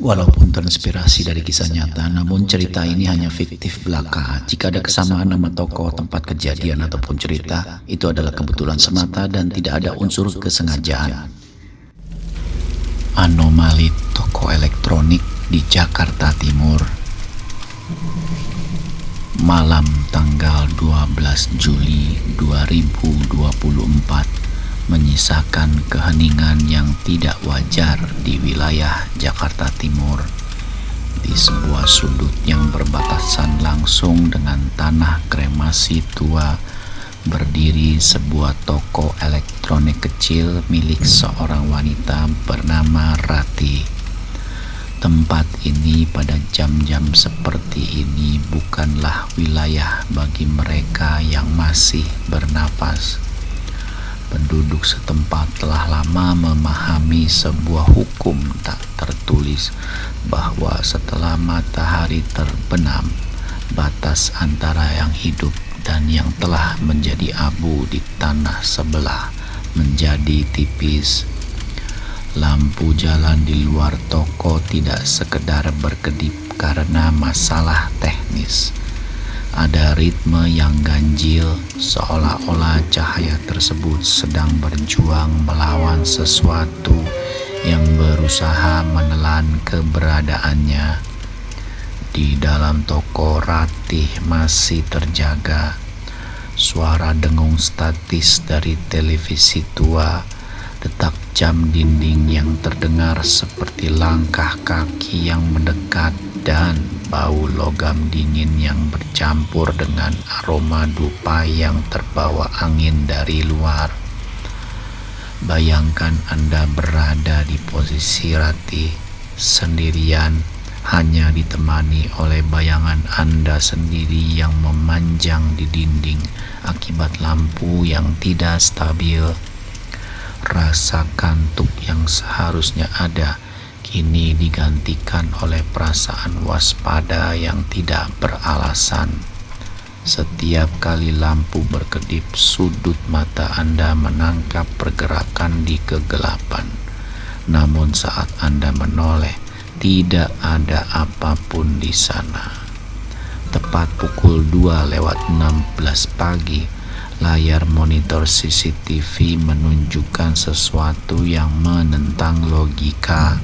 Walaupun terinspirasi dari kisah nyata, namun cerita ini hanya fiktif belaka. Jika ada kesamaan nama tokoh, tempat kejadian, ataupun cerita, itu adalah kebetulan semata dan tidak ada unsur kesengajaan. Anomali toko elektronik di Jakarta Timur. Malam tanggal 12 Juli 2024 menyisakan keheningan yang tidak wajar di wilayah Jakarta Timur. Di sebuah sudut yang berbatasan langsung dengan tanah kremasi tua, berdiri sebuah toko elektronik kecil milik seorang wanita bernama Rati. Tempat ini pada jam-jam seperti ini bukanlah wilayah bagi mereka yang masih bernafas. Penduduk setempat telah lama memahami sebuah hukum tak tertulis bahwa setelah matahari terbenam, batas antara yang hidup dan yang telah menjadi abu di tanah sebelah menjadi tipis. Lampu jalan di luar toko tidak sekedar berkedip karena masalah teknis. Ada ritme yang ganjil, seolah-olah cahaya tersebut sedang berjuang melawan sesuatu yang berusaha menelan keberadaannya. Di dalam toko, Ratih masih terjaga. Suara dengung statis dari televisi tua, detak jam dinding yang terdengar seperti langkah kaki yang mendekat, dan bau logam dingin yang bercampur dengan aroma dupa yang terbawa angin dari luar. Bayangkan Anda berada di posisi Rati, sendirian, hanya ditemani oleh bayangan Anda sendiri yang memanjang di dinding akibat lampu yang tidak stabil. Rasa kantuk yang seharusnya ada kini digantikan oleh perasaan waspada yang tidak beralasan. Setiap kali lampu berkedip, sudut mata Anda menangkap pergerakan di kegelapan. Namun saat Anda menoleh, tidak ada apapun di sana. Tepat pukul 2:16 pagi, layar monitor CCTV menunjukkan sesuatu yang menentang logika.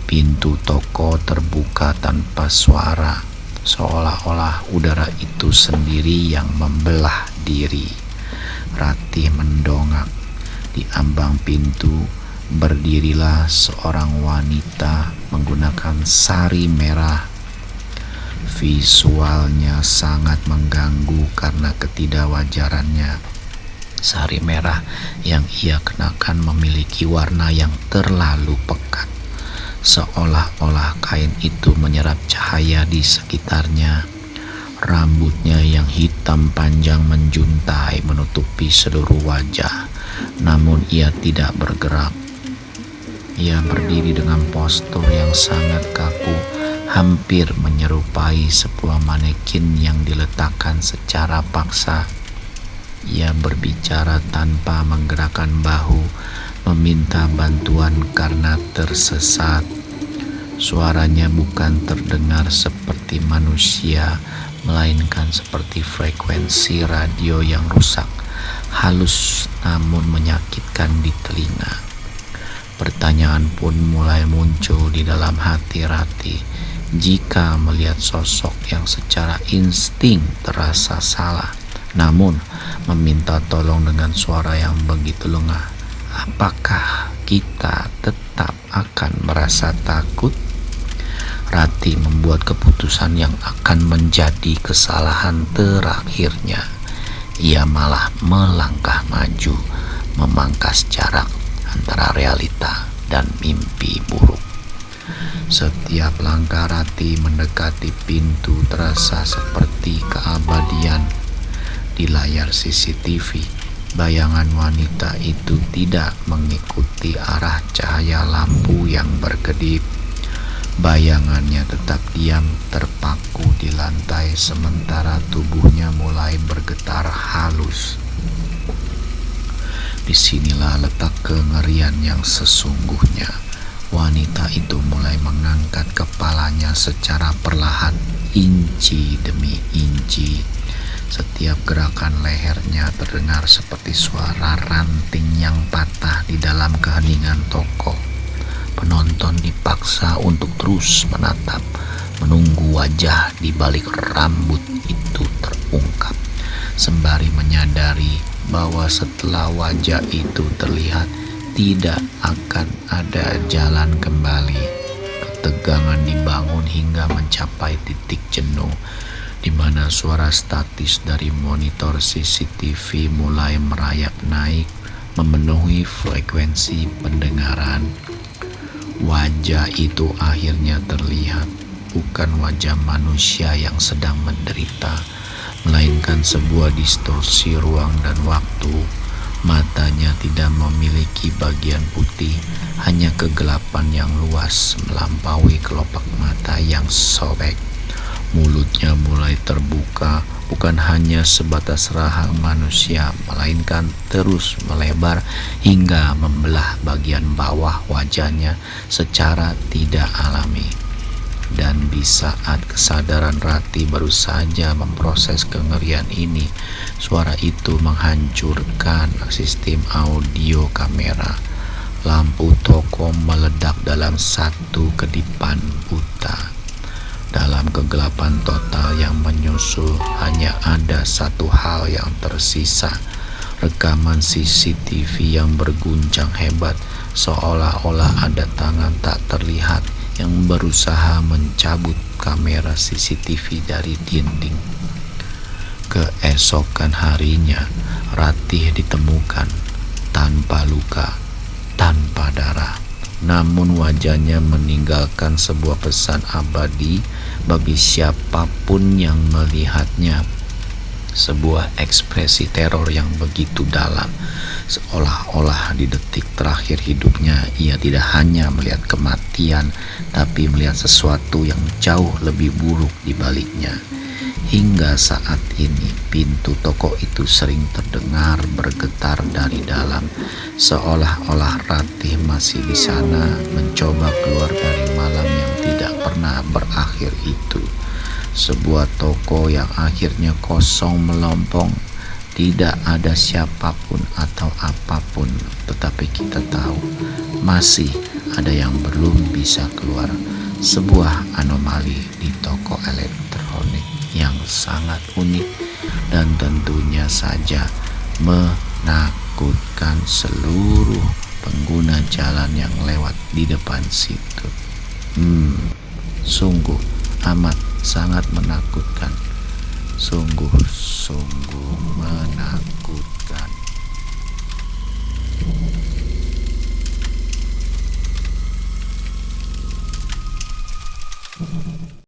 Pintu toko terbuka tanpa suara, seolah-olah udara itu sendiri yang membelah diri. Rati mendongak. Di ambang pintu berdirilah seorang wanita menggunakan sari merah. Visualnya sangat mengganggu karena ketidakwajarannya. Sari merah yang ia kenakan memiliki warna yang terlalu pekat, seolah-olah kain itu menyerap cahaya di sekitarnya. Rambutnya yang hitam panjang menjuntai menutupi seluruh wajah, namun ia tidak bergerak. Ia berdiri dengan postur yang sangat kaku, hampir menyerupai sebuah manekin yang diletakkan secara paksa. Ia berbicara tanpa menggerakkan bahu, meminta bantuan karena tersesat. Suaranya bukan terdengar seperti manusia, melainkan seperti frekuensi radio yang rusak, halus namun menyakitkan di telinga. Pertanyaan pun mulai muncul di dalam hati Rati. Jika melihat sosok yang secara insting terasa salah, namun meminta tolong dengan suara yang begitu lengah, apakah kita tetap akan merasa takut? Rati membuat keputusan yang akan menjadi kesalahan terakhirnya. Ia malah melangkah maju, memangkas jarak antara realita dan mimpi buruk. Setiap langkah Rati mendekati pintu terasa seperti keabadian. Di layar CCTV, bayangan wanita itu tidak mengikuti arah cahaya lampu yang berkedip. Bayangannya tetap diam terpaku di lantai sementara tubuhnya mulai bergetar halus. Disinilah letak kengerian yang sesungguhnya. Wanita itu mulai mengangkat kepalanya secara perlahan, inci demi inci. Setiap gerakan lehernya terdengar seperti suara ranting yang patah di dalam keheningan toko. Penonton dipaksa untuk terus menatap, menunggu wajah di balik rambut itu terungkap, sembari menyadari bahwa setelah wajah itu terlihat, tidak akan ada jalan kembali. Ketegangan dibangun hingga mencapai titik jenuh, di mana suara statis dari monitor CCTV mulai merayap naik, memenuhi frekuensi pendengaran. Wajah itu akhirnya terlihat, bukan wajah manusia yang sedang menderita, melainkan sebuah distorsi ruang dan waktu. Matanya tidak memiliki bagian putih, hanya kegelapan yang luas melampaui kelopak mata yang sobek. Mulutnya mulai terbuka, bukan hanya sebatas rahang manusia, melainkan terus melebar hingga membelah bagian bawah wajahnya secara tidak alami. Dan di saat kesadaran Rati baru saja memproses kengerian ini, suara itu menghancurkan sistem audio kamera. Lampu toko meledak dalam satu kedipan buta. Dalam kegelapan total yang menyusul, hanya ada satu hal yang tersisa: rekaman CCTV yang berguncang hebat, seolah-olah ada tangan tak terlihat yang berusaha mencabut kamera CCTV dari dinding. Keesokan harinya, Ratih ditemukan tanpa luka, tanpa darah. Namun wajahnya meninggalkan sebuah pesan abadi bagi siapapun yang melihatnya. Sebuah ekspresi teror yang begitu dalam, seolah-olah di detik terakhir hidupnya ia tidak hanya melihat kematian, tapi melihat sesuatu yang jauh lebih buruk di baliknya. Hingga saat ini pintu toko itu sering terdengar bergetar dari dalam, seolah-olah Ratih masih di sana mencoba keluar dari malam yang tidak pernah berakhir itu. Sebuah toko yang akhirnya kosong melompong, tidak ada siapapun atau apapun, tetapi kita tahu masih ada yang belum bisa keluar. Sebuah anomali di toko elektronik yang sangat unik dan tentunya saja menakutkan seluruh pengguna jalan yang lewat di depan situ. Sungguh amat sangat menakutkan. Sungguh menakutkan.